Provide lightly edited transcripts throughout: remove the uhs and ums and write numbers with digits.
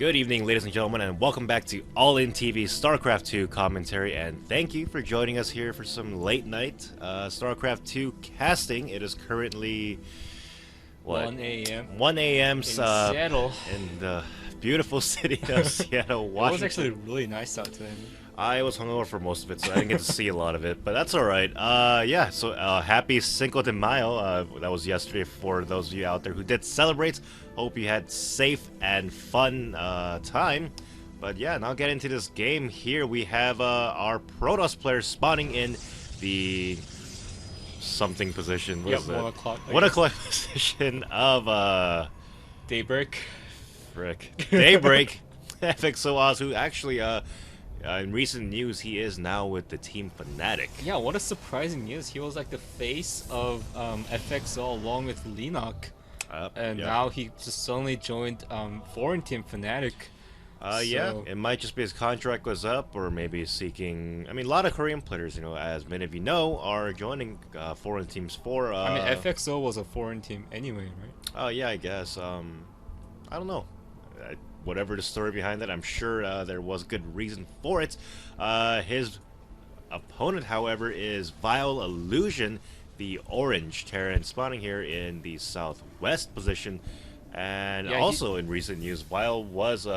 Good evening, ladies and gentlemen, and welcome back to All In TV StarCraft 2 commentary. And thank you for joining us here for some late night StarCraft 2 casting. It is currently what? 1 a.m. 1 a.m. in Seattle, in the beautiful city of Seattle, Washington. It was actually really nice out today. I was hungover for most of it, so I didn't get to see a lot of it, but that's all right. Yeah, so happy Cinco de Mayo. That was yesterday for those of you out there who did celebrate. Hope you had safe and fun time. But yeah, now get into this game here. We have our Protoss players spawning in the something position. What is that? 1 o'clock. 1 o'clock position of Daybreak. Frick. Daybreak. FXOz, who actually in recent news, he is now with the team Fnatic. Yeah, what a surprising news. He was like the face of FXO along with Linux. And now he just suddenly joined foreign team Fnatic. Yeah, it might just be his contract was up, or maybe seeking. I mean, a lot of Korean players, you know, as many of you know, are joining foreign teams for. I mean, FXO was a foreign team anyway, right? Oh yeah, I guess. I don't know. Whatever the story behind it, I'm sure there was good reason for it. His opponent, however, is VileIllusion, the orange Terran, spawning here in the southwest position. And yeah, also in recent news, Vile was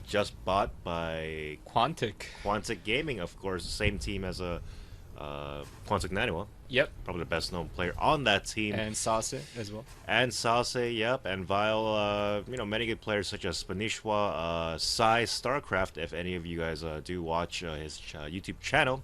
just bought by Quantic Gaming, of course, the same team as Quantic Naniwa. Yep. Probably the best known player on that team. And Sase as well. And Sase, yep. And Vile, you know, many good players such as Spanishwa, Sai, StarCraft, if any of you guys do watch his YouTube channel.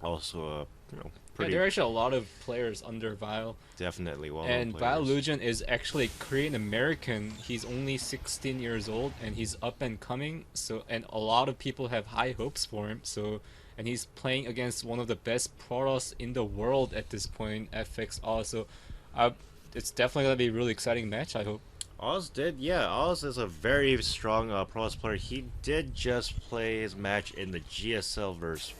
Also, you know, pretty... Yeah, there are actually a lot of players under Vile. Definitely well. And VileIllusion is actually Korean American. He's only 16 years old and he's up and coming. So, and a lot of people have high hopes for him. So, and he's playing against one of the best Protoss in the world at this point, FXOz. So, it's definitely gonna be a really exciting match, I hope. Oz is a very strong Protoss player. He did just play his match in the GSL versus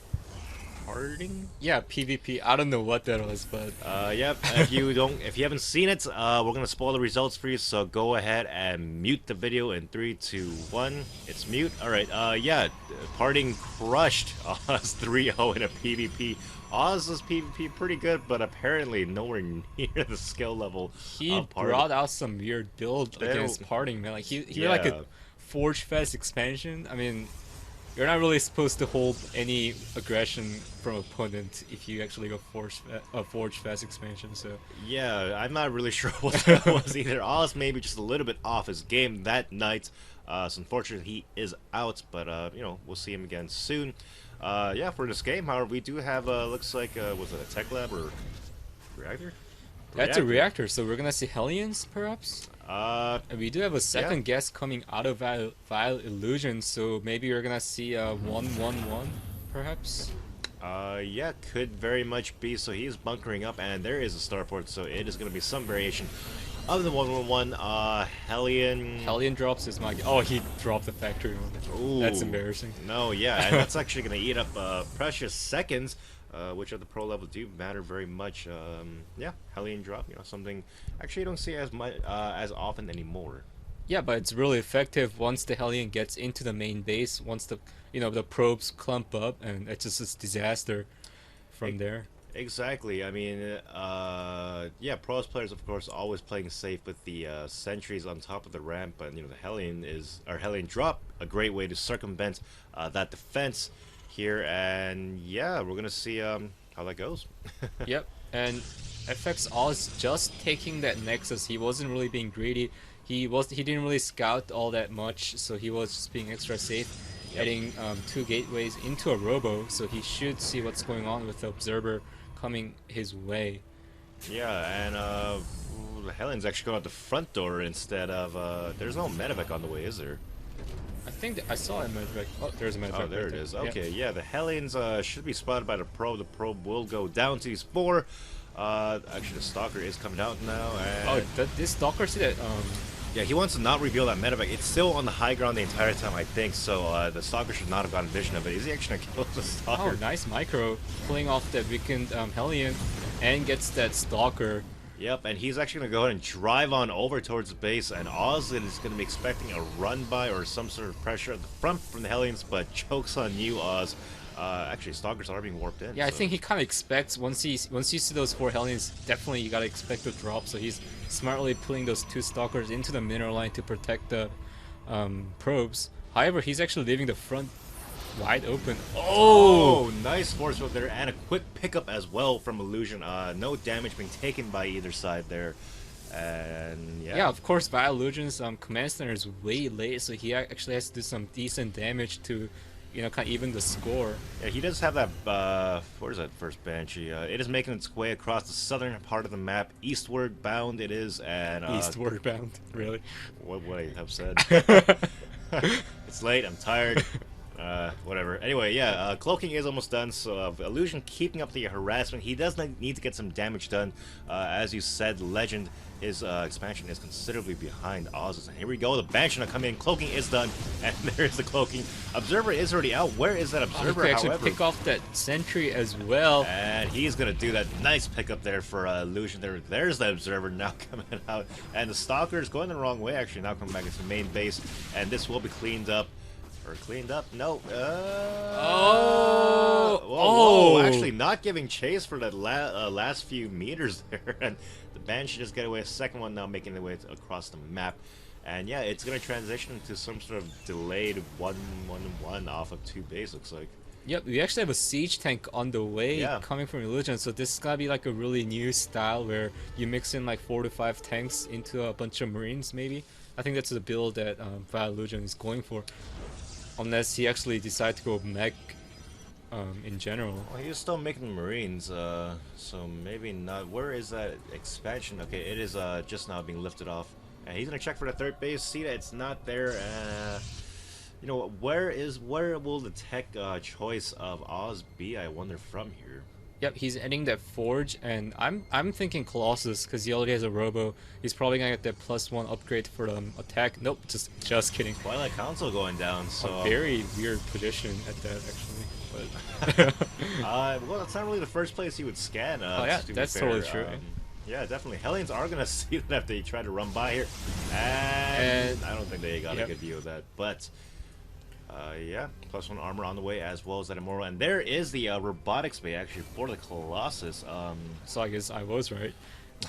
Harding? Yeah, PvP. I don't know what that was, but yep. If you haven't seen it, we're gonna spoil the results for you. So go ahead and mute the video in 3, 2, 1. It's mute. All right. Yeah. Harding crushed Oz 3-0 in a PvP. Oz's PvP pretty good, but apparently nowhere near the skill level. He brought out some weird build against Harding, man. Like he had like a Forge Fest expansion. I mean, you're not really supposed to hold any aggression from opponent if you actually go Forge Fest expansion. So yeah, I'm not really sure what that was either. Oz maybe just a little bit off his game that night. So unfortunately he is out, but you know, we'll see him again soon. Yeah, for this game, however, we do have looks like was it a tech lab or reactor? That's a reactor, so we're gonna see Hellions perhaps. And we do have a second guest coming out of VileIllusion, so maybe you're gonna see a 1-1-1 perhaps. Yeah, could very much be. So he's bunkering up, and there is a starport, so it is gonna be some variation of the 1-1-1. Hellion drops his mic. Oh, he dropped the factory one. Ooh, that's embarrassing. No, yeah, and that's actually gonna eat up precious seconds. Which at the pro level do matter very much. Yeah, Hellion drop, you know, something actually you don't see as much as often anymore. Yeah, but it's really effective once the Hellion gets into the main base. Once the the probes clump up, and it's just a disaster from there. Exactly. I mean, yeah, Protoss players of course always playing safe with the sentries on top of the ramp, and you know the Hellion drop, a great way to circumvent that defense here, and yeah, we're gonna see how that goes. Yep, and FXOz just taking that Nexus. He wasn't really being greedy. He didn't really scout all that much, so he was just being extra safe, adding 2 gateways into a robo, so he should see what's going on with the observer coming his way. Yeah, and the Hellion's actually going out the front door instead of there's no medevac on the way, is there? I think I saw a medevac. Oh, there's a medevac. Oh, there it is. Okay, yeah, the Hellions should be spotted by the probe. The probe will go down to these 4. Actually, the Stalker is coming out now. And this Stalker, see that? Yeah, he wants to not reveal that medevac. It's still on the high ground the entire time, I think. So the Stalker should not have gotten vision of it. Is he actually gonna kill the Stalker? Oh, nice micro, pulling off that weakened Hellion, and gets that Stalker. Yep, and he's actually going to go ahead and drive on over towards the base, and Oz is going to be expecting a run by or some sort of pressure at the front from the Hellions, but chokes on you, Oz. Actually, Stalkers are being warped in. Yeah, I so. think he kind of expects once you see those 4 Hellions, definitely you gotta expect a drop. So he's smartly pulling those 2 Stalkers into the mineral line to protect the probes. However, he's actually leaving the front wide open. Oh, nice force field there, and a quick pickup as well from Illusion. No damage being taken by either side there. And yeah, Of course, VileIllusion's command center is way late, so he actually has to do some decent damage to, you know, kind of even the score. Yeah, he does have that, where's that first Banshee? It is making its way across the southern part of the map, eastward bound it is, and... Eastward bound, really? What would I have said? It's late, I'm tired. Whatever. Anyway, yeah, cloaking is almost done, so Illusion keeping up the harassment. He does need to get some damage done. As you said, Legend, his expansion is considerably behind Oz's. And here we go, the Banshee come in, cloaking is done, and there's the cloaking. Observer is already out. Where is that Observer, he actually pick off that sentry as well. And he's going to do that nice pickup there for Illusion. There's the Observer now coming out. And the Stalker is going the wrong way, actually, now coming back into the main base. And this will be cleaned up. Or cleaned up? No. Whoa, actually not giving chase for that last few meters there. And the Banshee just get away. A second one now making their way across the map. And yeah, it's going to transition into some sort of delayed 1-1-1 off of 2 base, looks like. Yep, we actually have a siege tank on the way coming from Illusion, so this is gonna be like a really new style where you mix in like 4 to 5 tanks into a bunch of Marines, maybe. I think that's the build that VileIllusion is going for. Unless he actually decides to go mech in general. Well, he's still making Marines, so maybe not. Will is that expansion? Okay, it is just now being lifted off. And he's going to check for the 3rd base, see that it's not there. You know, where will the tech choice of Oz be, I wonder, from here? Yep, he's ending that Forge, and I'm thinking Colossus, because he already has a Robo. He's probably gonna get that +1 upgrade for the attack. Nope, just kidding. Twilight Council going down, so... A very weird position at that, actually. But well, that's not really the first place he would scan. Oh yeah, that's totally true. Yeah, definitely. Hellions are gonna see that if they try to run by here. And I don't think they got a good view of that, but... yeah, +1 armor on the way, as well as that Immortal. And there is the robotics bay, actually, for the Colossus. So I guess I was right.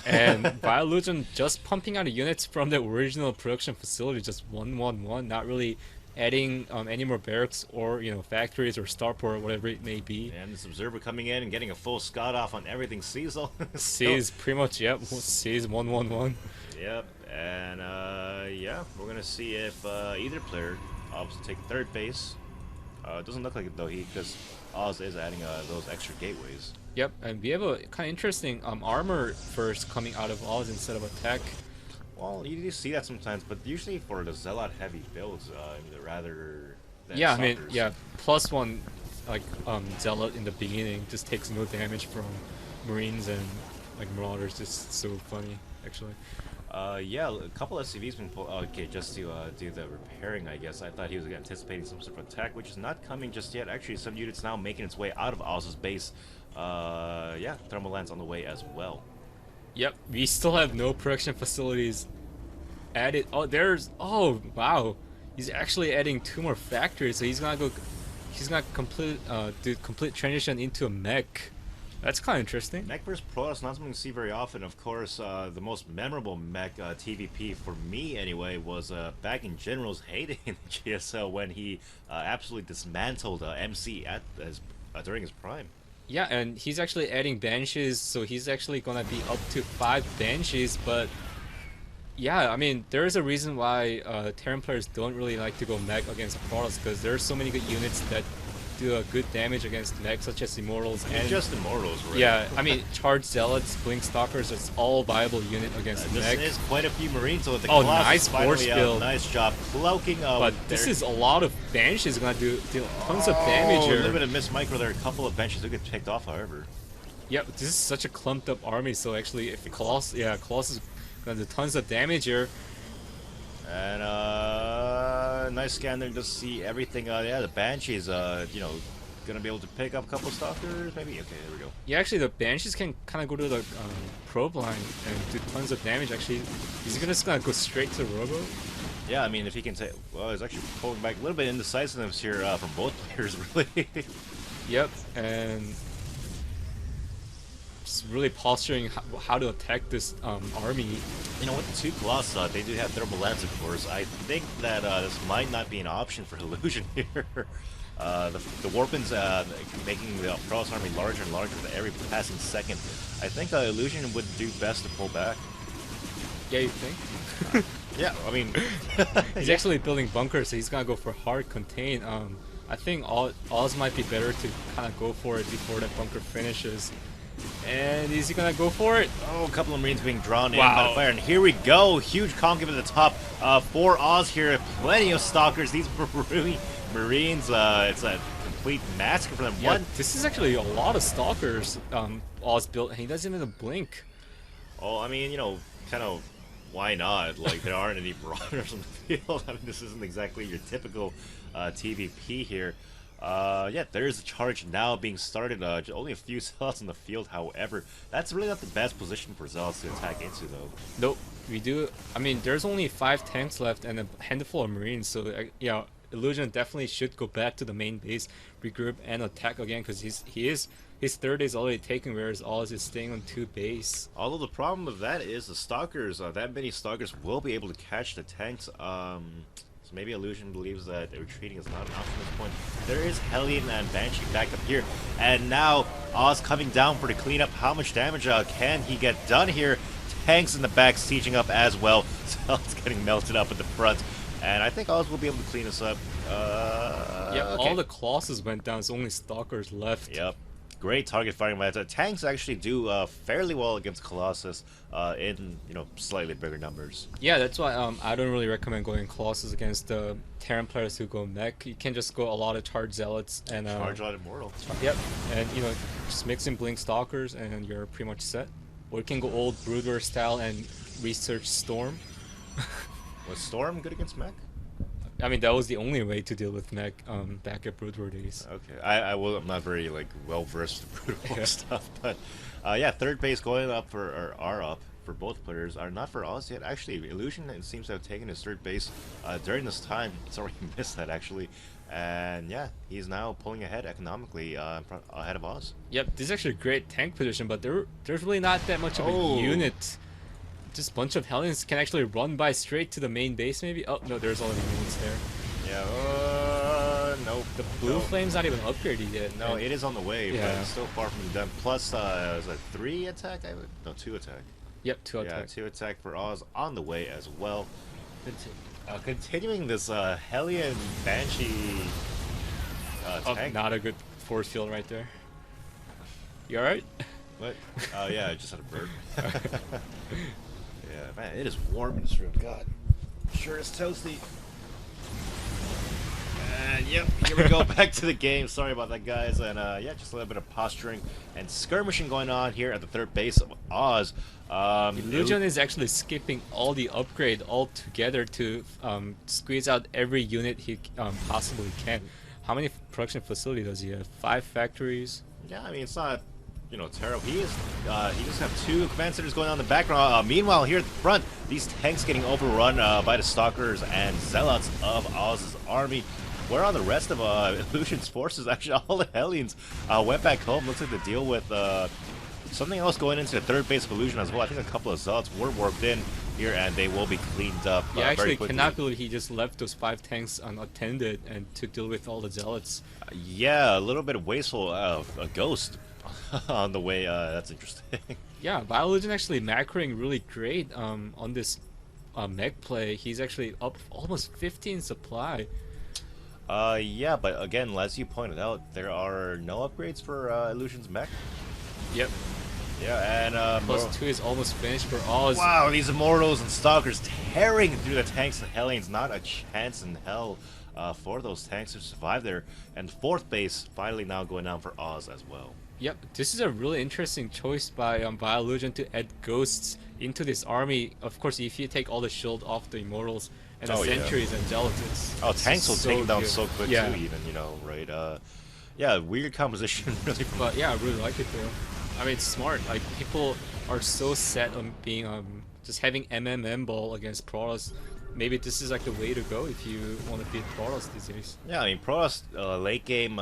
And VileIllusion just pumping out units from the original production facility, just 1-1-1, not really adding any more barracks or, you know, factories or starport or whatever it may be. And this Observer coming in and getting a full scout off on everything. Cecil. Sees pretty much, yep, sees 1-1-1. Yep, and yeah, we're going to see if either player opts to take 3rd base. It doesn't look like it though, because Oz is adding those extra gateways. Yep, and we have a kind of interesting armor first coming out of Oz instead of attack. Well, you do see that sometimes, but usually for the Zealot heavy builds, rather than yeah, Stalkers. I mean, yeah, +1 like Zealot in the beginning just takes no damage from Marines and like Marauders. Just so funny, actually. Yeah, a couple of SCVs been pulled. Okay, just to do the repairing, I guess. I thought he was anticipating some sort of attack, which is not coming just yet. Actually, some units now making its way out of Oz's base. Yeah, thermal lance on the way as well. Yep, we still have no production facilities added. Oh, there's. Oh, wow. He's actually adding 2 more factories, so he's gonna go. He's gonna do complete transition into a mech. That's kind of interesting. Mech vs. Protoss, not something you see very often. Of course, the most memorable mech TVP for me, anyway, was back in General's heyday in the GSL when he absolutely dismantled MC during his prime. Yeah, and he's actually adding Banshees, so he's actually gonna be up to 5 Banshees, but yeah, I mean, there is a reason why Terran players don't really like to go mech against Protoss, because there are so many good units that do a good damage against mechs, such as Immortals and just Immortals, right? Yeah, I mean, Charged Zealots, Blink Stalkers, it's all viable unit against mech. This is quite a few Marines, so the oh, Colossus nice force build. Nice job cloaking. But this is a lot of Banshees gonna do tons of damage here. A little bit of miss micro there, a couple of Banshees do get picked off, however. Yeah, this is such a clumped up army, so actually if Colossus is gonna do tons of damage here. And nice scan there to see everything. Yeah, the Banshees, you know, gonna be able to pick up a couple stalkers, maybe? Okay, there we go. Yeah, actually, the Banshees can kind of go to the probe line and do tons of damage. Actually, he's just gonna go straight to Robo. Yeah, I mean, if he can take... Well, he's actually pulling back a little bit indecisiveness here from both players, really. Yep, and just really posturing how to attack this army. You know, with the two Colossi, they do have thermal lens, of course. I think that this might not be an option for Illusion here. The Warpins making the Frost army larger and larger with every passing second. I think Illusion would do best to pull back. Yeah, you think? Yeah, I mean... He's actually building bunkers, so he's gonna go for hard contain. I think Oz might be better to kind of go for it before that bunker finishes. And is he gonna go for it? Oh, a couple of Marines being drawn in by the fire, and here we go. Huge concave at the top for Oz here. Plenty of stalkers. These Marines, it's a complete massacre for them. Yeah, this is actually a lot of stalkers Oz built, and he doesn't even blink. Oh, I mean, you know, kind of, why not? Like, there aren't any Marauders on the field. I mean, this isn't exactly your typical TVP here. Yeah, there's a charge now being started. Only a few Zealots on the field, however. That's really not the best position for Zealots to attack into, though. Nope, we do. I mean, there's only 5 tanks left and a handful of Marines, so yeah, Illusion definitely should go back to the main base, regroup, and attack again, because his third is already taken, whereas Oz is staying on 2 base. Although the problem with that is the Stalkers, that many Stalkers will be able to catch the tanks. So maybe Illusion believes that retreating is not an option at this point. There is Hellion and Banshee back up here, and now Oz coming down for the cleanup. How much damage can he get done here? Tanks in the back sieging up as well. So it's getting melted up at the front. And I think Oz will be able to clean us up. Yeah, okay. all the Colossus went down, so only Stalkers left. Yep. Great target fighting by that. Tanks actually do fairly well against Colossus in, you know, slightly bigger numbers. Yeah, that's why I don't really recommend going Colossus against the Terran players who go mech. You can just go a lot of charge Zealots and charge a lot of Immortal. Yep, and you know, just mix in Blink Stalkers and you're pretty much set. Or you can go old Broodwar style and research Storm. Was Storm good against mech? I mean, that was the only way to deal with mech back at Broodwar days. Okay, I'm not very like well versed in Broodwar stuff, but yeah, third base going up for up for both players are not for Oz yet. Actually, Illusion seems to have taken his third base during this time. It's already missed that actually, and yeah, he's now pulling ahead economically ahead of Oz. Yep, this is actually a great tank position, but there's really not that much of a unit. Just a bunch of Hellions can actually run by straight to the main base, maybe? Oh, no, there's already minions there. Yeah, nope. The blue flame's not even upgraded yet. No, it is on the way, Yeah. but it's still far from done. Plus, is it 3 attack? No, 2 attack. Yep, 2 attack. Yeah, 2 attack for Oz on the way as well. Continuing this Hellion Banshee tank. Not a good force field right there. You alright? What? Oh, yeah, I just had a bird. Yeah, man, it is warm in this room. God, sure is toasty. And yep, here we go, back to the game. Sorry about that, guys. And yeah, just a little bit of posturing and skirmishing going on here at the third base of Oz. Illusion is actually skipping all the upgrade altogether to squeeze out every unit he possibly can. How many production facilities does he have? 5 factories? Yeah, I mean, it's not, you know, terrible. He just have 2 command centers going on in the background. Meanwhile, here at the front, these tanks getting overrun by the Stalkers and Zealots of Oz's army. Where are the rest of Illusion's forces? Actually, all the Hellions went back home. Looks like to deal with something else going into the third base of Illusion as well. I think a couple of Zealots were warped in here, and they will be cleaned up yeah, actually, very quickly. cannot believe he just left those 5 tanks unattended and to deal with all the Zealots. Yeah, a little bit of wasteful. A ghost on the way. That's interesting. Yeah, VileIllusion actually macroing really great on this mech play. He's actually up almost 15 supply. Yeah, but again, as you pointed out, there are no upgrades for Illusion's mech. Yep. Yeah, and Plus 2 is almost finished for Oz. Wow, these Immortals and Stalkers tearing through the tanks and Hellions. Not a chance in hell for those tanks to survive there. And fourth base finally now going down for Oz as well. Yep, this is a really interesting choice by VileIllusion to add ghosts into this army. Of course, if you take all the shield off the Immortals and the Sentries and Skeletons. Oh, tanks will take them down so quick Yeah. too, even, you know, right? Yeah, weird composition, really. But yeah, I really like it though. I mean, it's smart. Like people are so set on being just having MMM ball against Protoss. Maybe this is like the way to go if you want to beat Protoss these days. Yeah, I mean, Protoss late game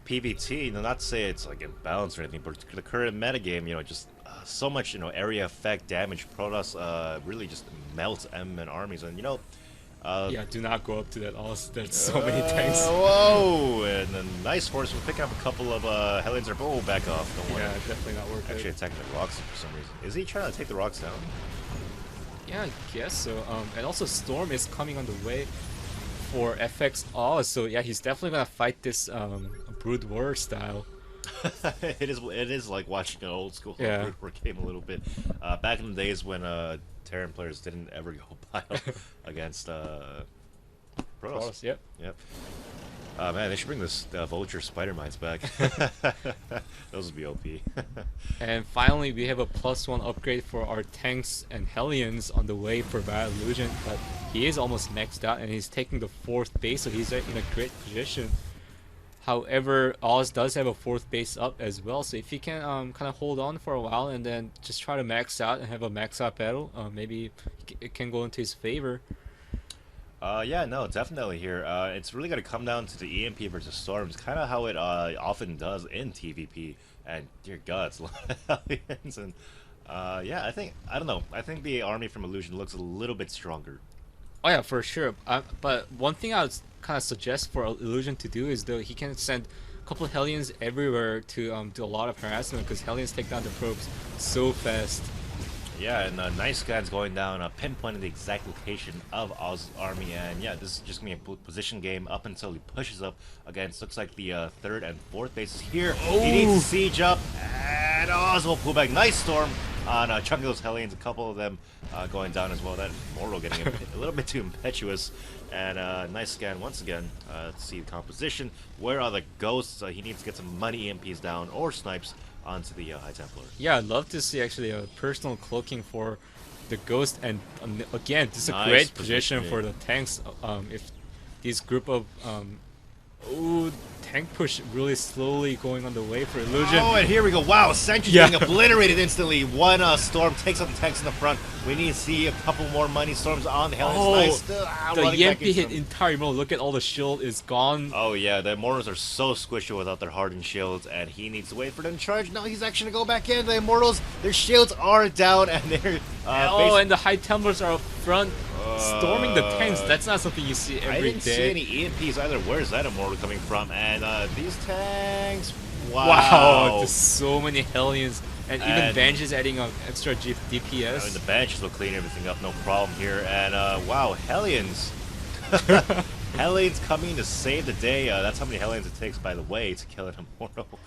PvT, you know, not to say it's like imbalanced or anything, but the current metagame, you know, just so much, you know, area effect damage. Protoss really just melts M and armies, and you know. Yeah, do not go up to that Oz. There's so many tanks. Whoa! And then nice force. We're picking up a couple of Hellions. Oh, back off. Don't worry. Yeah, definitely not worth Actually it. attacking the rocks for some reason. Is he trying to take the rocks down? Yeah, I guess so. And also Storm is coming on the way for FXOz. So yeah, he's definitely gonna fight this Brood War style. It is like watching an old school Yeah. Brood War game a little bit. Back in the days when Terran players didn't ever go bio against Protoss. Protoss, yep. Yep. Man, they should bring this Vulture Spider Mines back. Those would be OP. And finally, we have a +1 upgrade for our tanks and Hellions on the way for VileIllusion, but he is almost maxed out and he's taking the 4th base, so he's in a great position. However, Oz does have a 4th base up as well, so if he can kind of hold on for a while and then just try to max out and have a max out battle, maybe it can go into his favor. Yeah, no, definitely here. It's really going to come down to the EMP versus Storms, kind of how it often does in TVP. And dear God, it's a lot of Hellions. And yeah, I don't know. I think the army from Illusion looks a little bit stronger. Oh yeah, for sure. But one thing I would kind of suggest for Illusion to do is though he can send a couple of Hellions everywhere to do a lot of harassment, because Hellions take down the probes so fast. Yeah, and nice scans going down, pinpointing the exact location of Oz's army, and yeah, this is just gonna be a position game up until he pushes up against, looks like the 3rd and 4th bases here. Oh. He needs to siege up, and Oz will pull back. Nice storm on a chunk of those Hellions, a couple of them going down as well. That Mortal getting a little bit too impetuous, and nice scan once again. Let's see the composition. Where are the ghosts? He needs to get some money EMPs down or snipes onto the High Templar. Yeah, I'd love to see actually a personal cloaking for the Ghost, and again, this is a Nice great position for positioning. the tanks. If these group of ooh, tank push really slowly going on the way for Illusion. Oh, and here we go. Wow, Sentry's Yeah. getting obliterated instantly. One storm takes out the tanks in the front. We need to see a couple more money storms on the Hellions. Oh, Nice. the Running back EMP into hit them. entire mode. Look at all the shield is gone. Oh yeah, the Immortals are so squishy without their hardened shields, and he needs to wait for them to charge. No, he's actually gonna go back in. The Immortals, their shields are down, and they're Oh, and the High Templars are up front, storming the tanks. That's not something you see I every didn't day. see any EMPs either. Where's that Immortal coming from? And these tanks, Wow, wow. there's so many Hellions, and even And- Banshee's adding an extra I DPS. mean, the Banshees will clean everything up, no problem here. And wow, Hellions. Hellions coming to save the day. That's how many Hellions it takes, by the way, to kill an Immortal.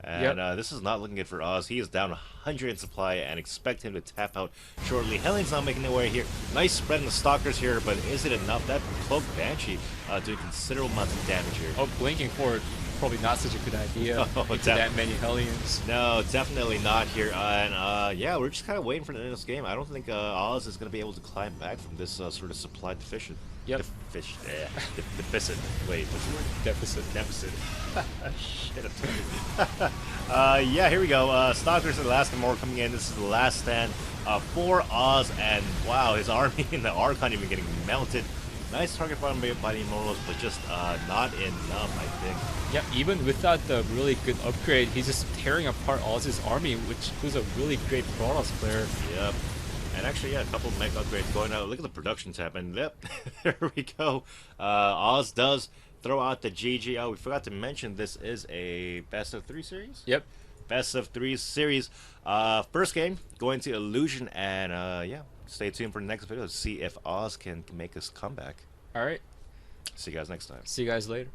And this is not looking good for Oz. He is down 100 in supply and expect him to tap out shortly. Hellions not making their way here. Nice spread in the Stalkers here, but is it enough? That Cloak Banshee doing considerable amounts of damage here. Oh, blinking forward, probably not such a good idea. Oh, Into that many Hellions. No, definitely not here. And yeah, we're just kind of waiting for the end of this game. I don't think Oz is going to be able to climb back from this sort of supply deficient. Yep. Deficit. Wait, what's the word? Deficit. Deficit. Shit, yeah, here we go. Stalkers and Alaska more coming in. This is the last stand for Oz, and wow, his army in the Archon even getting melted. Nice target by the Immortals, but just not enough, I think. Yeah, even without the really good upgrade, he's just tearing apart Oz's army, who's a really great Protoss player. Yep. And actually, yeah, a couple of mech upgrades going out. Look at the production tab, and yep, there we go. Oz does throw out the GG. Oh, we forgot to mention this is a best of 3 series. Yep. Best of 3 series. First game going to Illusion, and yeah, stay tuned for the next video to see if Oz can make his comeback. All right. See you guys next time. See you guys later.